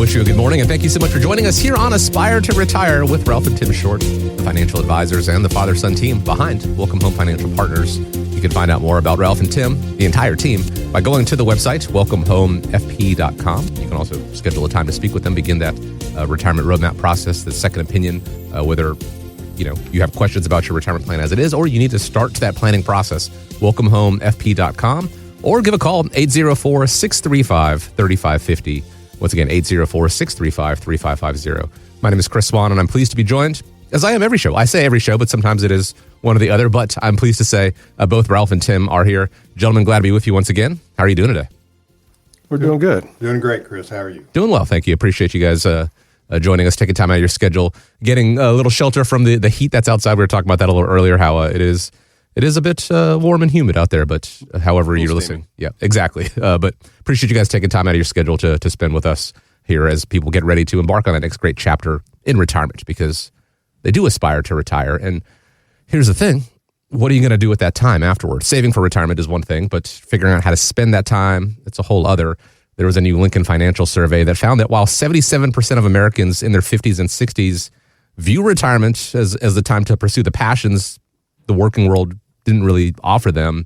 wish you a good morning, and thank you so much for joining us here on Aspire to Retire with Ralph and Tim Short, the financial advisors and the father-son team behind Welcome Home Financial Partners. You can find out more about Ralph and Tim, the entire team, by going to the website, welcomehomefp.com. You can also schedule a time to speak with them, begin that retirement roadmap process, the second opinion, whether you have questions about your retirement plan as it is, or you need to start that planning process, welcomehomefp.com, or give a call, 804-635-3550. Once again, 804-635-3550. My name is Chris Swan, and I'm pleased to be joined, as I am every show. I say every show, but sometimes it is one or the other, but I'm pleased to say both Ralph and Tim are here. Gentlemen, glad to be with you once again. How are you doing today? We're doing good. Doing great, Chris. How are you? Doing well, thank you. Appreciate you guys joining us, taking time out of your schedule, getting a little shelter from the heat that's outside. We were talking about that a little earlier, how it is a bit warm and humid out there, but however you're listening. Yeah, exactly. But appreciate you guys taking time out of your schedule to spend with us here as people get ready to embark on that next great chapter in retirement, because they do aspire to retire. And here's the thing. What are you going to do with that time afterwards? Saving for retirement is one thing, but figuring out how to spend that time, it's a whole other. There was a new Lincoln Financial survey that found that while 77% of Americans in their 50s and 60s view retirement as the time to pursue the passions the working world didn't really offer them,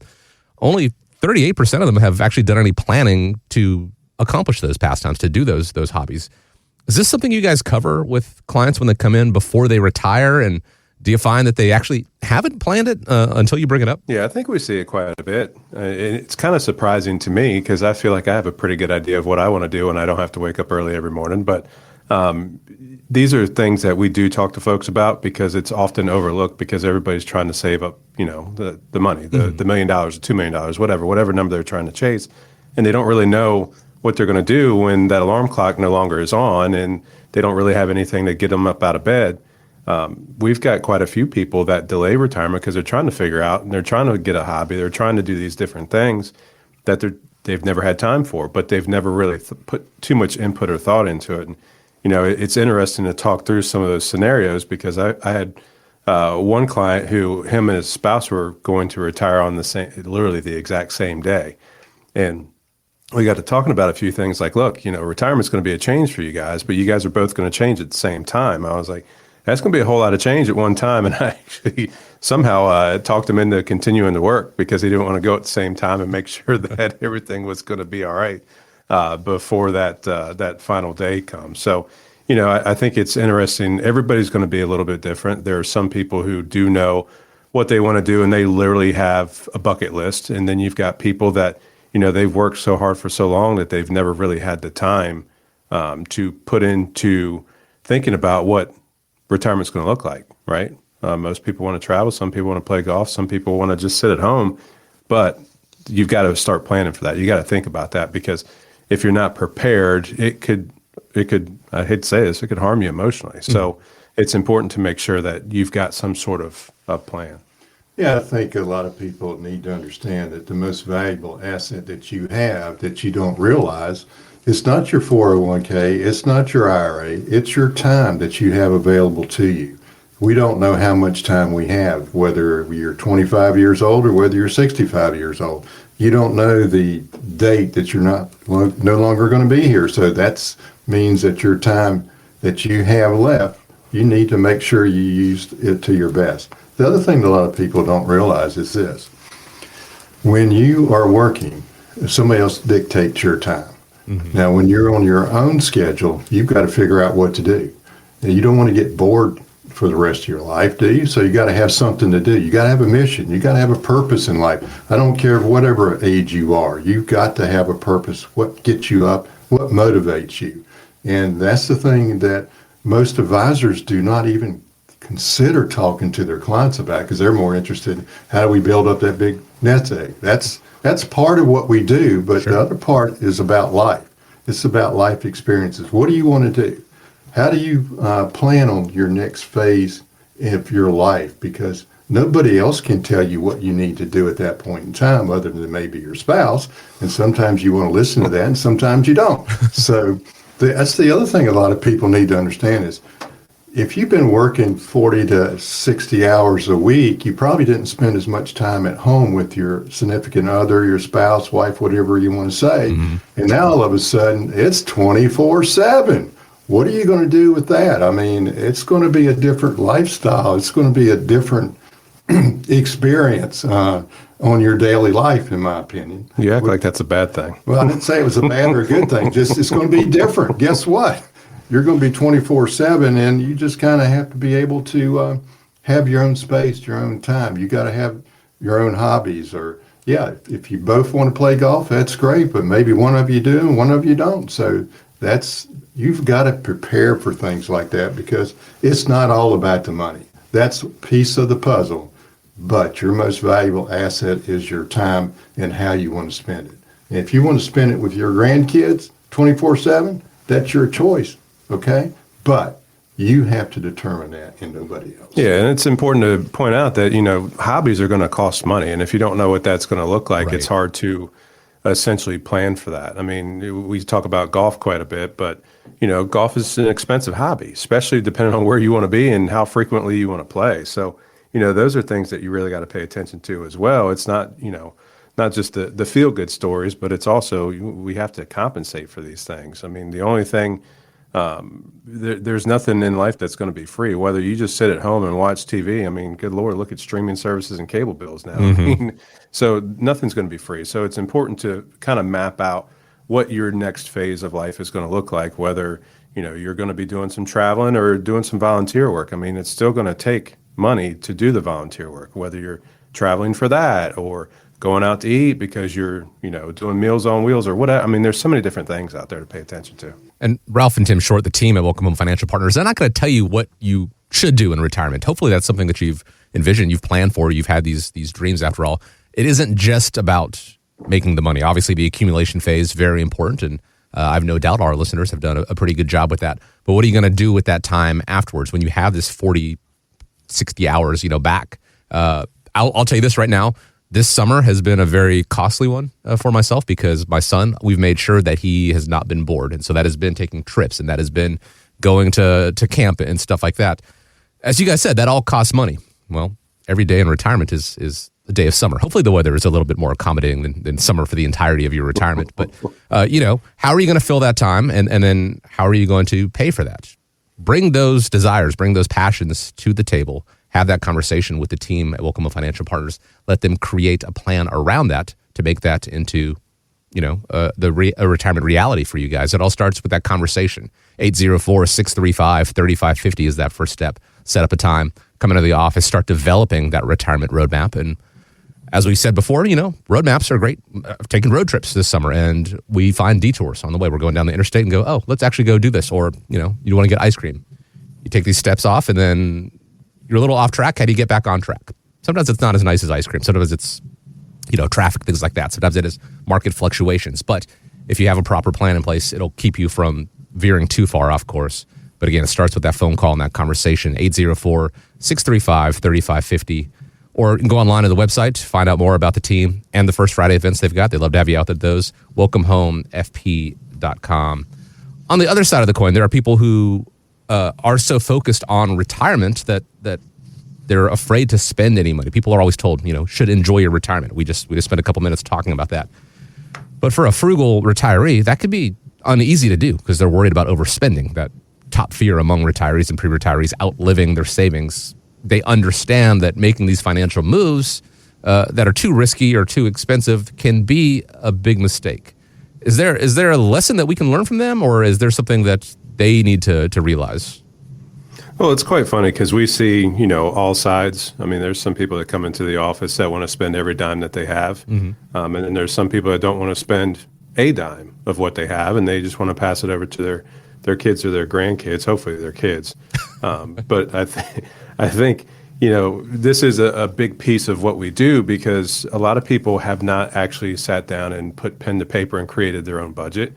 only 38% of them have actually done any planning to accomplish those pastimes, to do those hobbies. Is this something you guys cover with clients when they come in before they retire? And do you find that they actually haven't planned it until you bring it up? Yeah, I think we see it quite a bit. It's kind of surprising to me because I feel like I have a pretty good idea of what I want to do and I don't have to wake up early every morning. But these are things that we do talk to folks about because it's often overlooked because everybody's trying to save up, the money, the $1 million or $2 million, whatever number they're trying to chase. And they don't really know what they're going to do when that alarm clock no longer is on and they don't really have anything to get them up out of bed. We've got quite a few people that delay retirement because they're trying to figure out and they're trying to get a hobby. They're trying to do these different things that they've never had time for, but they've never really put too much input or thought into it. And, it's interesting to talk through some of those scenarios because I had one client who him and his spouse were going to retire on literally the exact same day. And we got to talking about a few things like, look, retirement's going to be a change for you guys, but you guys are both going to change at the same time. I was like, that's going to be a whole lot of change at one time. And I actually somehow talked him into continuing to work because he didn't want to go at the same time and make sure that everything was going to be all right before that final day comes. So, I think it's interesting. Everybody's going to be a little bit different. There are some people who do know what they want to do and they literally have a bucket list. And then you've got people that, they've worked so hard for so long that they've never really had the time to put into thinking about what retirement's going to look like, right? Most people want to travel. Some people want to play golf. Some people want to just sit at home. But you've got to start planning for that. You got to think about that because if you're not prepared, it could, I hate to say this, it could harm you emotionally. So it's important to make sure that you've got some sort of plan. Yeah, I think a lot of people need to understand that the most valuable asset that you have that you don't realize, it's not your 401k, it's not your IRA, it's your time that you have available to you. We don't know how much time we have, whether you're 25 years old or whether you're 65 years old. You don't know the date that you're no longer going to be here. So that means that your time that you have left, you need to make sure you use it to your best. The other thing that a lot of people don't realize is this. When you are working, somebody else dictates your time. Mm-hmm. Now, when you're on your own schedule, you've got to figure out what to do. And you don't want to get bored for the rest of your life, do you? So you got to have something to do. You got to have a mission. You got to have a purpose in life. I don't care whatever age you are. You've got to have a purpose. What gets you up? What motivates you? And that's the thing that most advisors do not even consider talking to their clients about because they're more interested in how do we build up that big nest egg. That's part of what we do, but Sure. The other part is about life. It's about life experiences. What do you want to do? How do you plan on your next phase of your life? Because nobody else can tell you what you need to do at that point in time other than maybe your spouse. And sometimes you want to listen to that and sometimes you don't. So that's the other thing a lot of people need to understand is if you've been working 40 to 60 hours a week, you probably didn't spend as much time at home with your significant other, your spouse, wife, whatever you want to say. And now all of a sudden it's 24/7. What are you going to do with that? I mean, it's going to be a different lifestyle. It's going to be a different experience on your daily life, in my opinion. You act like that's a bad thing. Well, I didn't say it was a bad or a good thing. Just it's going to be different. Guess what? You're going to be 24/7, and you just kind of have to be able to have your own space, your own time. You got to have your own hobbies, or if you both want to play golf, that's great. But maybe one of you do and one of you don't. So you've got to prepare for things like that, because it's not all about the money. That's a piece of the puzzle, but your most valuable asset is your time and how you want to spend it. And if you want to spend it with your grandkids 24/7, that's your choice. Okay, but you have to determine that, and nobody else. Yeah, and it's important to point out that, hobbies are going to cost money. And if you don't know what that's going to look like, It's hard to essentially plan for that. I mean, we talk about golf quite a bit, but, golf is an expensive hobby, especially depending on where you want to be and how frequently you want to play. So, those are things that you really got to pay attention to as well. It's not, not just the feel-good stories, but it's also, we have to compensate for these things. I mean, the only thing... there's nothing in life that's going to be free, whether you just sit at home and watch TV. I mean, good Lord, look at streaming services and cable bills now. I mean, so nothing's going to be free. So it's important to kind of map out what your next phase of life is going to look like, whether, you're going to be doing some traveling or doing some volunteer work. I mean, it's still going to take money to do the volunteer work, whether you're traveling for that or going out to eat because you're, doing Meals on Wheels or whatever. I mean, there's so many different things out there to pay attention to. And Ralph and Tim Short, the team at Welcome Home Financial Partners, they're not going to tell you what you should do in retirement. Hopefully that's something that you've envisioned, you've planned for, you've had these dreams after all. It isn't just about making the money. Obviously, the accumulation phase, very important, and I have no doubt our listeners have done a pretty good job with that. But what are you going to do with that time afterwards when you have this 40, 60 hours, back? I'll tell you this right now. This summer has been a very costly one for myself, because my son, we've made sure that he has not been bored. And so that has been taking trips, and that has been going to camp and stuff like that. As you guys said, that all costs money. Well, every day in retirement is a day of summer. Hopefully the weather is a little bit more accommodating than summer for the entirety of your retirement. But, how are you going to fill that time? And then how are you going to pay for that? Bring those desires, bring those passions to the table. Have that conversation with the team at Welcome Home Financial Partners. Let them create a plan around that to make that into, a retirement reality for you guys. It all starts with that conversation. 804-635-3550 is that first step. Set up a time, come into the office, start developing that retirement roadmap. And as we said before, roadmaps are great. I've taken road trips this summer, and we find detours on the way. We're going down the interstate and go, oh, let's actually go do this. Or, you want to get ice cream. You take these steps off, and then you're a little off track. How do you get back on track? Sometimes it's not as nice as ice cream. Sometimes it's, traffic, things like that. Sometimes it is market fluctuations. But if you have a proper plan in place, it'll keep you from veering too far off course. But again, it starts with that phone call and that conversation, 804-635-3550. Or you can go online to the website, find out more about the team and the First Friday events they've got. They'd love to have you out at those. WelcomeHomeFP.com. On the other side of the coin, there are people who are so focused on retirement that they're afraid to spend any money. People are always told, should enjoy your retirement. We just spent a couple minutes talking about that. But for a frugal retiree, that could be uneasy to do because they're worried about overspending. That top fear among retirees and pre-retirees, outliving their savings. They understand that making these financial moves that are too risky or too expensive can be a big mistake. Is there a lesson that we can learn from them, or is there something that they need to realize? Well, it's quite funny because we see, all sides. I mean, there's some people that come into the office that want to spend every dime that they have. And then there's some people that don't want to spend a dime of what they have, and they just want to pass it over to their kids or their grandkids, hopefully their kids. But I think, this is a big piece of what we do, because a lot of people have not actually sat down and put pen to paper and created their own budget.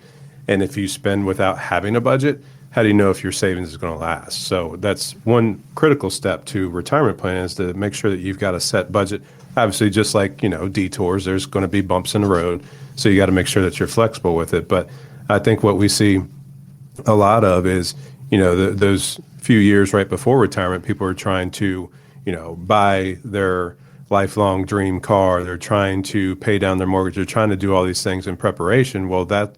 And if you spend without having a budget, how do you know if your savings is going to last? So that's one critical step to retirement plan, is to make sure that you've got a set budget. Obviously, just like, detours, there's going to be bumps in the road. So you got to make sure that you're flexible with it. But I think what we see a lot of is, those few years right before retirement, people are trying to, buy their lifelong dream car. They're trying to pay down their mortgage. They're trying to do all these things in preparation. Well, that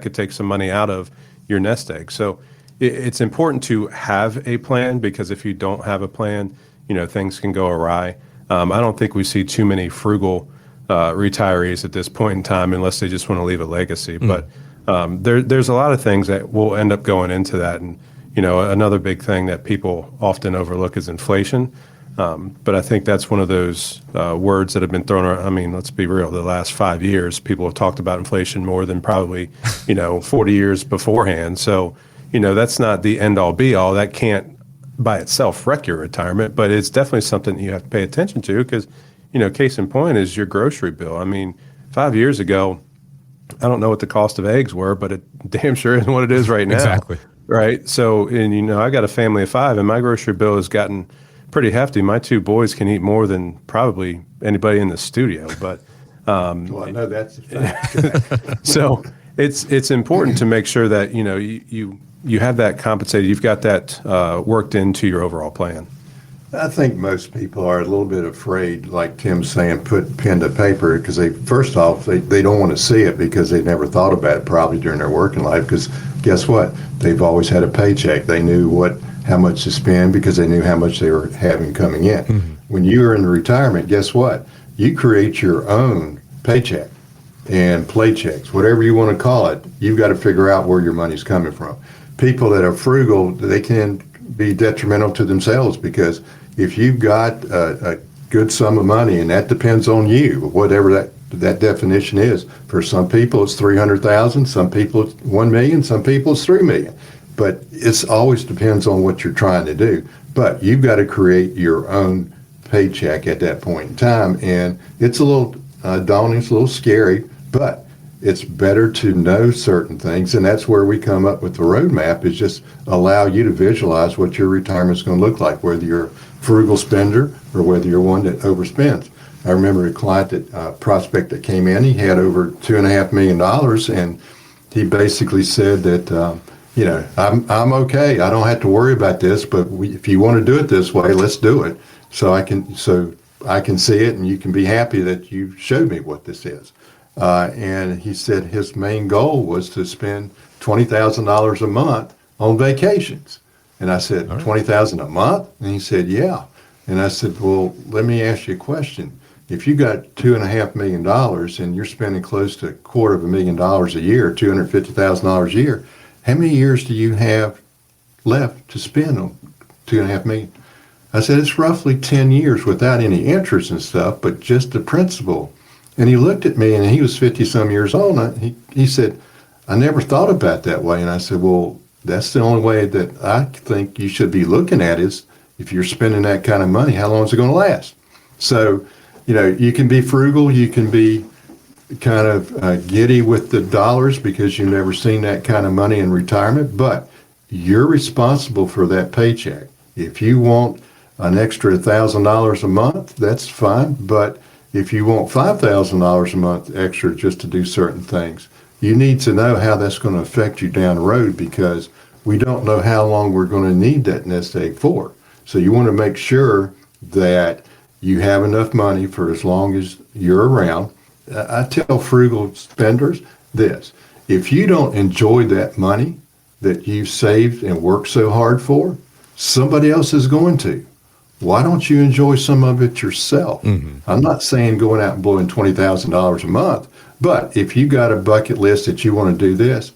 could take some money out of your nest egg. So it's important to have a plan, because if you don't have a plan, things can go awry. I don't think we see too many frugal retirees at this point in time, unless they just want to leave a legacy. But there's a lot of things that will end up going into that. And, another big thing that people often overlook is inflation. But I think that's one of those words that have been thrown around. I mean, let's be real. The last 5 years, people have talked about inflation more than probably, 40 years beforehand. So, that's not the end all be all. That can't by itself wreck your retirement, but it's definitely something that you have to pay attention to, because, case in point is your grocery bill. I mean, 5 years ago, I don't know what the cost of eggs were, but it damn sure isn't what it is right now. Exactly. Right. So, and, I got a family of 5, and my grocery bill has gotten pretty hefty. My 2 boys can eat more than probably anybody in the studio, but Well, I know that's a fact. so it's important to make sure that you have that compensated. You've got that worked into your overall plan. I think most people are a little bit afraid, like Tim's saying, put pen to paper, because first off, they don't want to see it because they never thought about it probably during their working life, because guess what? They've always had a paycheck. They knew how much to spend because they knew how much they were having coming in. Mm-hmm. When you're in retirement, guess what? You create your own paycheck and playchecks, whatever you want to call it. You've got to figure out where your money's coming from. People that are frugal, they can be detrimental to themselves, because if you've got a good sum of money, and that depends on you, whatever that definition is. For some people, it's $300,000. Some people, it's $1 million. Some people, it's $3 million. But it always depends on what you're trying to do. But you've got to create your own paycheck at that point in time, and it's a little daunting, it's a little scary, but it's better to know certain things, and that's where we come up with the roadmap, is just allow you to visualize what your retirement is going to look like, whether you're a frugal spender or whether you're one that overspends. I remember a client prospect that came in. He had over $2.5 million, and he basically said that, I'm okay. I don't have to worry about this, but if you want to do it this way, let's do it. So I can see it, and you can be happy that you showed me what this is. And he said his main goal was to spend $20,000 a month on vacations. And I said, right. $20,000 a month? And he said, yeah. And I said, well, let me ask you a question. If you got $2.5 million and you're spending close to $250,000 a year, $250,000 a year, how many years do you have left to spend on $2.5 million? I said, it's roughly 10 years without any interest and stuff, but just the principal. And he looked at me, and he was 50-some years old, and he said, I never thought about that way. And I said, well, that's the only way that I think you should be looking at is, if you're spending that kind of money, how long is it going to last? So, you can be frugal, you can be kind of giddy with the dollars because you've never seen that kind of money in retirement, but you're responsible for that paycheck. If you want an extra $1,000 a month, that's fine, but if you want $5,000 a month extra just to do certain things, you need to know how that's going to affect you down the road, because we don't know how long we're going to need that nest egg for. So you want to make sure that you have enough money for as long as you're around. I tell frugal spenders this: if you don't enjoy that money that you've saved and worked so hard for, somebody else is going to. Why don't you enjoy some of it yourself? Mm-hmm. I'm not saying going out and blowing $20,000 a month, but if you got a bucket list that you want to do this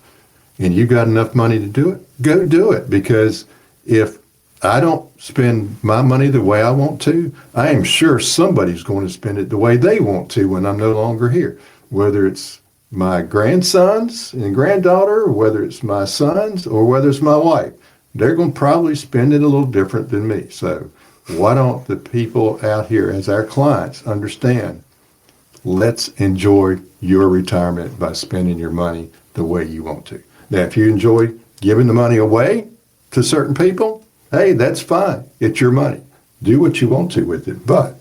and you got enough money to do it, go do it. Because if I don't spend my money the way I want to, I am sure somebody's going to spend it the way they want to when I'm no longer here. Whether it's my grandsons and granddaughter, or whether it's my sons, or whether it's my wife, they're going to probably spend it a little different than me. So why don't the people out here as our clients understand, let's enjoy your retirement by spending your money the way you want to. Now, if you enjoy giving the money away to certain people, hey, that's fine. It's your money. Do what you want to with it. But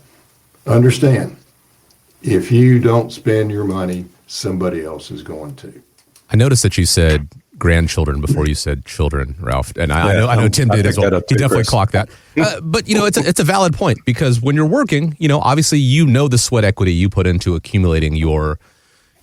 understand, if you don't spend your money, somebody else is going to. I noticed that you said grandchildren before you said children, Ralph. And I know Tim did as well. He definitely clocked that. But it's a valid point, because when you're working, obviously the sweat equity you put into accumulating your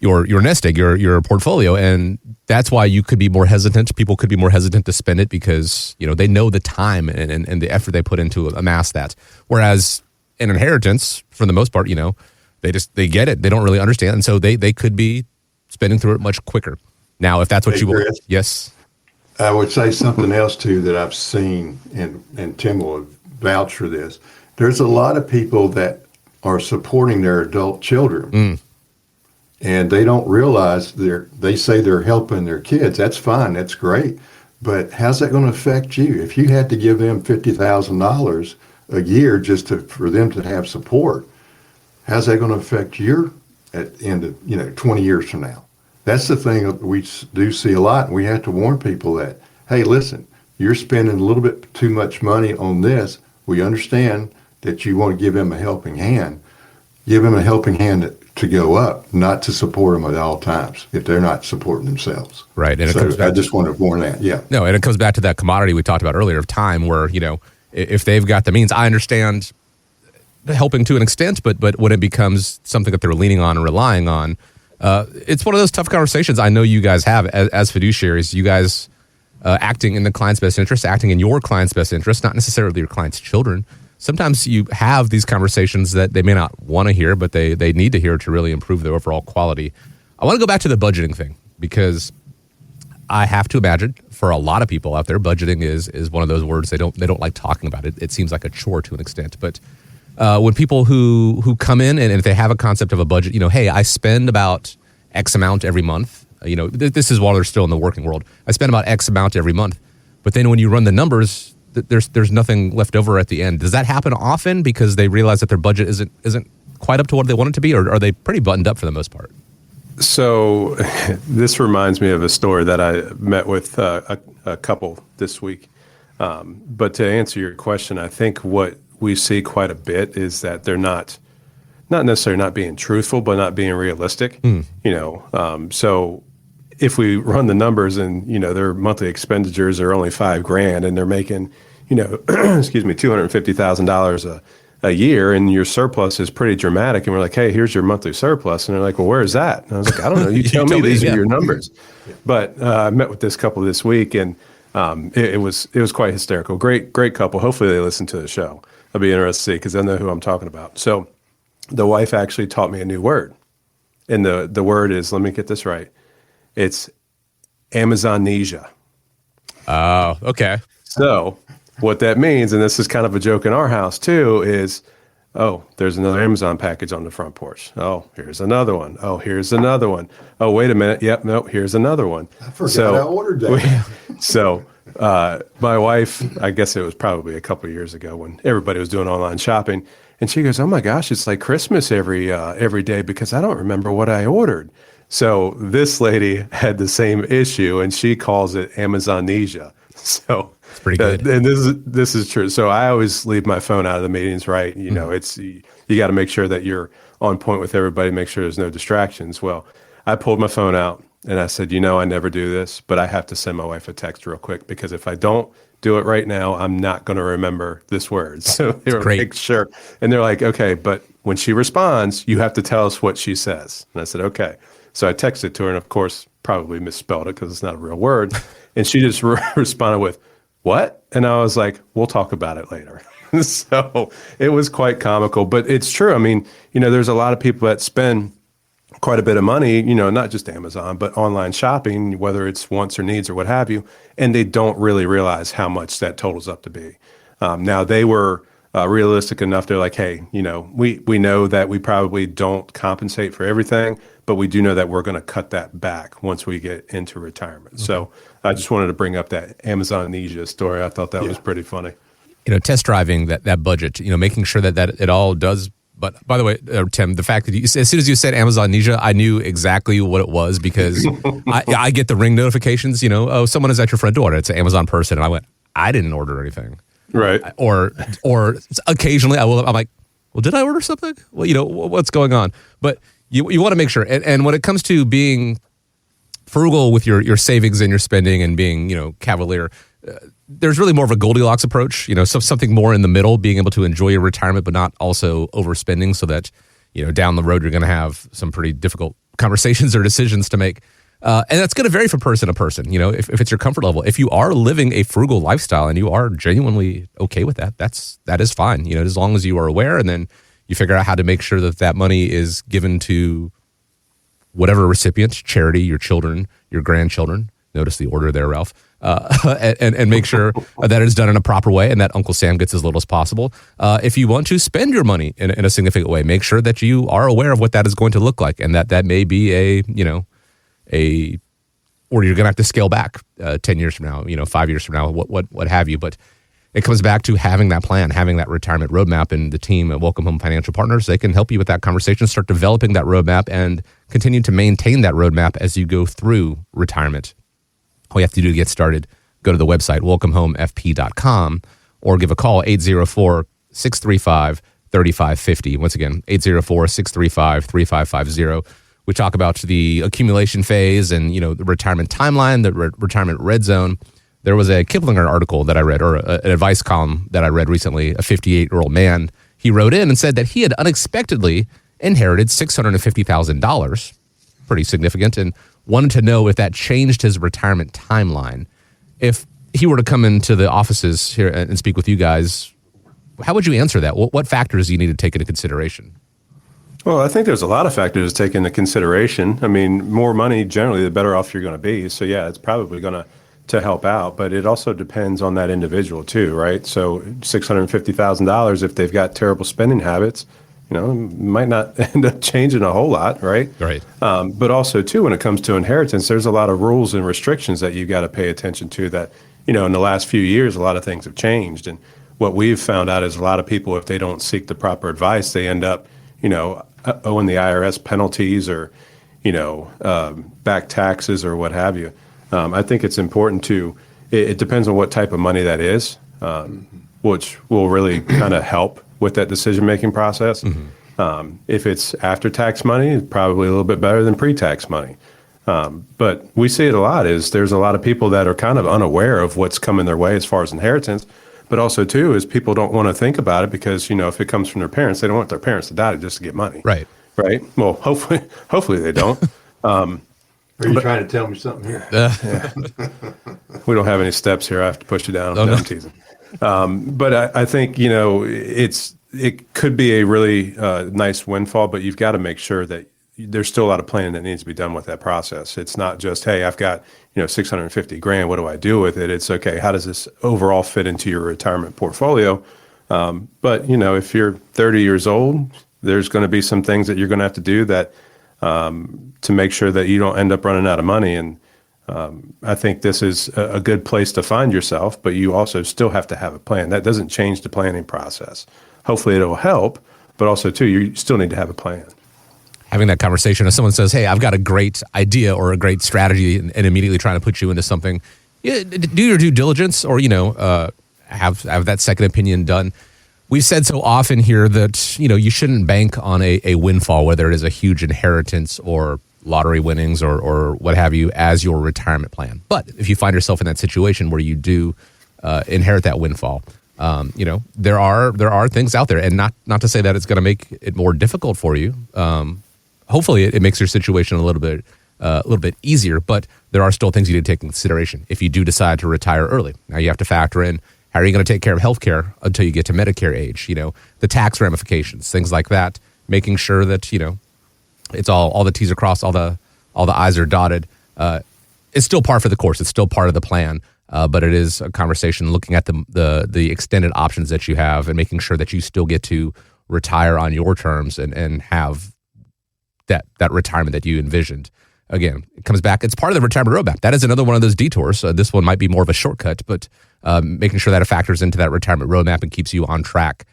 nest egg, your portfolio, and that's why you could be more hesitant. People could be more hesitant to spend it because they know the time and the effort they put into amass that. Whereas an inheritance, for the most part, they get it. They don't really understand, and so they could be spending through it much quicker. Now, if that's what you want, yes. I would say something else too that I've seen, and Tim will vouch for this. There's a lot of people that are supporting their adult children, and they don't realize they say they're helping their kids. That's fine, that's great, but how's that going to affect you? If you had to give them $50,000 a year just for them to have support, how's that going to affect your at the end of 20 years from now? That's the thing that we do see a lot, and we have to warn people that, hey, listen, you're spending a little bit too much money on this. We understand that you want to give them a helping hand. Give them a helping hand to go up, not to support them at all times if they're not supporting themselves. Right. And I just want to warn that. Yeah. No, and it comes back to that commodity we talked about earlier of time, where, if they've got the means, I understand helping to an extent, but when it becomes something that they're leaning on and relying on, it's one of those tough conversations I know you guys have as fiduciaries. You guys acting in the client's best interest, acting in your client's best interest, not necessarily your client's children. Sometimes you have these conversations that they may not want to hear, but they need to hear to really improve their overall quality. I want to go back to the budgeting thing, because I have to imagine for a lot of people out there, budgeting is one of those words they don't like talking about. It seems like a chore to an extent, but when people who come in and if they have a concept of a budget, hey, I spend about X amount every month. This is while they're still in the working world. I spend about X amount every month, but then when you run the numbers, there's nothing left over at the end. Does that happen often because they realize that their budget isn't quite up to what they want it to be, or are they pretty buttoned up for the most part? So this reminds me of a story that I met with a couple this week. But to answer your question, I think what we see quite a bit is that they're not necessarily not being truthful, but not being realistic. So if we run the numbers and their monthly expenditures are only $5,000 and they're making excuse me, $250,000 a year, and your surplus is pretty dramatic, and we're like, hey, here's your monthly surplus, and they're like, well, where is that? And I was like, I don't know, you tell me, these are your numbers. But I met with this couple this week, and it was quite hysterical. Great couple. Hopefully they listen to the show. I'll be interested to see, because I know who I'm talking about. So the wife actually taught me a new word. And the word is, let me get this right, it's Amazonesia. Oh, okay. So what that means, and this is kind of a joke in our house too, is, oh, there's another Amazon package on the front porch. Oh, here's another one. Oh, here's another one. Oh, wait a minute. Yep, no, here's another one. I forgot I ordered that. So my wife, I guess it was probably a couple of years ago when everybody was doing online shopping, and she goes, oh my gosh, it's like Christmas every day because I don't remember what I ordered. So this lady had the same issue, and she calls it Amazonesia. So it's pretty good. And this is true. So I always leave my phone out of the meetings, right? It's you got to make sure that you're on point with everybody, make sure there's no distractions. Well, I pulled my phone out and I said, I never do this, but I have to send my wife a text real quick, because if I don't do it right now, I'm not going to remember this word. So they were like, sure. And they're like, okay, but when she responds, you have to tell us what she says. And I said, okay. So I texted to her, and of course, probably misspelled it because it's not a real word. And she just responded with, what? And I was like, we'll talk about it later. So it was quite comical, but it's true. I mean, there's a lot of people that spend quite a bit of money, not just Amazon, but online shopping, whether it's wants or needs or what have you, and they don't really realize how much that totals up to be. Now, they were realistic enough. They're like, hey, we know that we probably don't compensate for everything, but we do know that we're going to cut that back once we get into retirement. Mm-hmm. So I just wanted to bring up that Amazonesia story. I thought that was pretty funny. Test driving that budget, making sure that it all does. But by the way, Tim, the fact that as soon as you said Amazonesia, I knew exactly what it was, because I get the Ring notifications, oh, someone is at your front door. It's an Amazon person. And I went, I didn't order anything. Right. Or occasionally I'm like, well, did I order something? Well, what's going on? But you want to make sure. And when it comes to being frugal with your savings and your spending and being, cavalier. There's really more of a Goldilocks approach, so something more in the middle, being able to enjoy your retirement, but not also overspending so that, down the road, you're going to have some pretty difficult conversations or decisions to make. And that's going to vary from person to person, if it's your comfort level. If you are living a frugal lifestyle and you are genuinely okay with that, that is fine, as long as you are aware, and then you figure out how to make sure that money is given to whatever recipient, charity, your children, your grandchildren. Notice the order there, Ralph. And make sure that it's done in a proper way and that Uncle Sam gets as little as possible. If you want to spend your money in a significant way, make sure that you are aware of what that is going to look like, and that may be or you're going to have to scale back 10 years from now, 5 years from now, what have you. But it comes back to having that plan, having that retirement roadmap, and the team at Welcome Home Financial Partners, they can help you with that conversation, start developing that roadmap, and continue to maintain that roadmap as you go through retirement. All you have to do to get started, go to the website, welcomehomefp.com, or give a call, 804-635-3550. Once again, 804-635-3550. We talk about the accumulation phase and, the retirement timeline, the retirement red zone. There was a Kiplinger article that I read, or an advice column that I read recently. A 58-year-old man, he wrote in and said that he had unexpectedly inherited $650,000, pretty significant, and wanted to know if that changed his retirement timeline. If he were to come into the offices here and speak with you guys, how would you answer that? What factors do you need to take into consideration? Well, I think there's a lot of factors to take into consideration. I mean, more money, generally, the better off you're going to be. So, yeah, it's probably going to help out, but it also depends on that individual too, right? So $650,000, if they've got terrible spending habits, might not end up changing a whole lot, right? Right. But also too, when it comes to inheritance, there's a lot of rules and restrictions that you got to pay attention to that, in the last few years, a lot of things have changed. And what we've found out is a lot of people, if they don't seek the proper advice, they end up, owing the IRS penalties or, back taxes or what have you. I think it's important it depends on what type of money that is, which will really kind of help with that decision-making process. Mm-hmm. If it's after-tax money, it's probably a little bit better than pre-tax money. But we see it a lot there's a lot of people that are kind of unaware of what's coming their way as far as inheritance, but also too is people don't want to think about it because, if it comes from their parents, they don't want their parents to die just to get money. Right. Right. Well, hopefully they don't. Are you trying to tell me something here? Yeah. We don't have any steps here. I have to push you down. I'm teasing. But I think, it could be a really nice windfall, but you've got to make sure that there's still a lot of planning that needs to be done with that process. It's not just, hey, I've got, $650,000. What do I do with it? It's okay. How does this overall fit into your retirement portfolio? But, if you're 30 years old, there's going to be some things that you're going to have to do that to make sure that you don't end up running out of money. And I think this is a good place to find yourself, but you also still have to have a plan. That doesn't change the planning process. Hopefully it'll help, but also too, you still need to have a plan. Having that conversation, if someone says, hey, I've got a great idea or a great strategy and immediately trying to put you into something, do your due diligence or, have that second opinion done. We've said so often here that, you shouldn't bank on a windfall, whether it is a huge inheritance or lottery winnings or what have you, as your retirement plan. But if you find yourself in that situation where you do inherit that windfall, there are things out there, and not to say that it's going to make it more difficult for you. Hopefully, it makes your situation a little bit easier. But there are still things you need to take into consideration if you do decide to retire early. Now you have to factor in, how are you going to take care of healthcare until you get to Medicare age? The tax ramifications, things like that. Making sure that it's all the T's are crossed, all the I's are dotted. It's still par for the course. It's still part of the plan. But it is a conversation looking at the extended options that you have and making sure that you still get to retire on your terms and have that retirement that you envisioned. Again, it comes back. It's part of the retirement roadmap. That is another one of those detours. This one might be more of a shortcut, but making sure that it factors into that retirement roadmap and keeps you on track.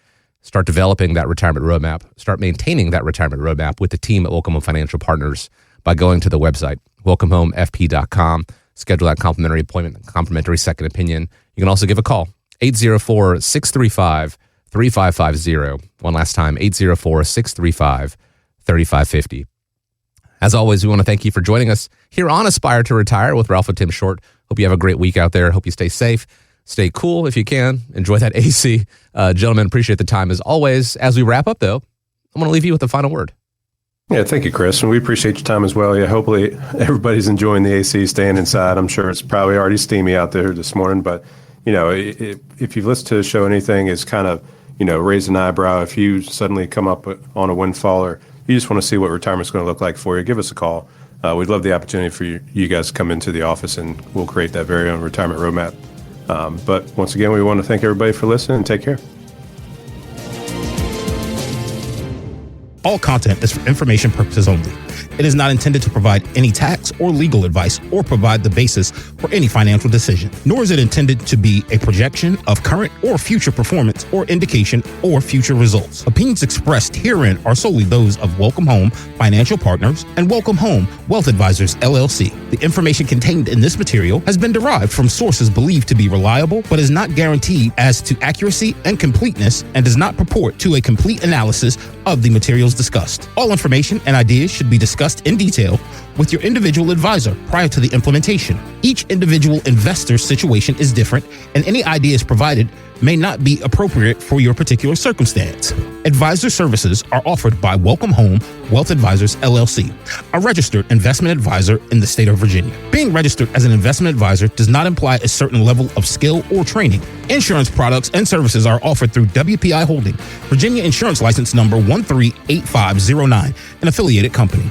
Start developing that retirement roadmap. Start maintaining that retirement roadmap with the team at Welcome Home Financial Partners by going to the website, welcomehomefp.com. Schedule that complimentary appointment, complimentary second opinion. You can also give a call, 804-635-3550. One last time, 804-635-3550. As always, we want to thank you for joining us here on Aspire to Retire with Ralph and Tim Short. Hope you have a great week out there. Hope you stay safe. Stay cool if you can. Enjoy that AC. Gentlemen, appreciate the time as always. As we wrap up, though, I'm going to leave you with the final word. Yeah, thank you, Chris. And we appreciate your time as well. Yeah, hopefully everybody's enjoying the AC, staying inside. I'm sure it's probably already steamy out there this morning. But, if you've listened to the show, anything is kind of, raise an eyebrow. If you suddenly come up on a windfall or you just want to see what retirement's going to look like for you, give us a call. We'd love the opportunity for you guys to come into the office, and we'll create that very own retirement roadmap. But once again, we want to thank everybody for listening, and take care. All content is for information purposes only. It is not intended to provide any tax or legal advice or provide the basis for any financial decision, nor is it intended to be a projection of current or future performance or indication or future results. Opinions expressed herein are solely those of Welcome Home Financial Partners and Welcome Home Wealth Advisors, LLC. The information contained in this material has been derived from sources believed to be reliable, but is not guaranteed as to accuracy and completeness and does not purport to a complete analysis of the materials discussed. All information and ideas should be discussed in detail with your individual advisor prior to the implementation. Each individual investor's situation is different, and any ideas provided may not be appropriate for your particular circumstance. Advisor services are offered by Welcome Home Wealth Advisors, LLC, a registered investment advisor in the state of Virginia. Being registered as an investment advisor does not imply a certain level of skill or training. Insurance products and services are offered through WPI Holding, Virginia Insurance License Number 138509, an affiliated company.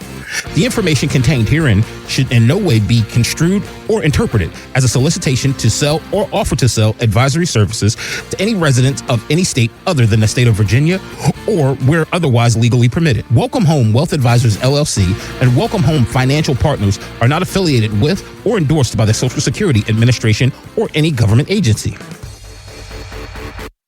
The information contained herein should in no way be construed or interpreted as a solicitation to sell or offer to sell advisory services to any residents of any state other than the state of Virginia or where otherwise legally permitted. Welcome Home Wealth Advisors, LLC and Welcome Home Financial Partners are not affiliated with or endorsed by the Social Security Administration or any government agency.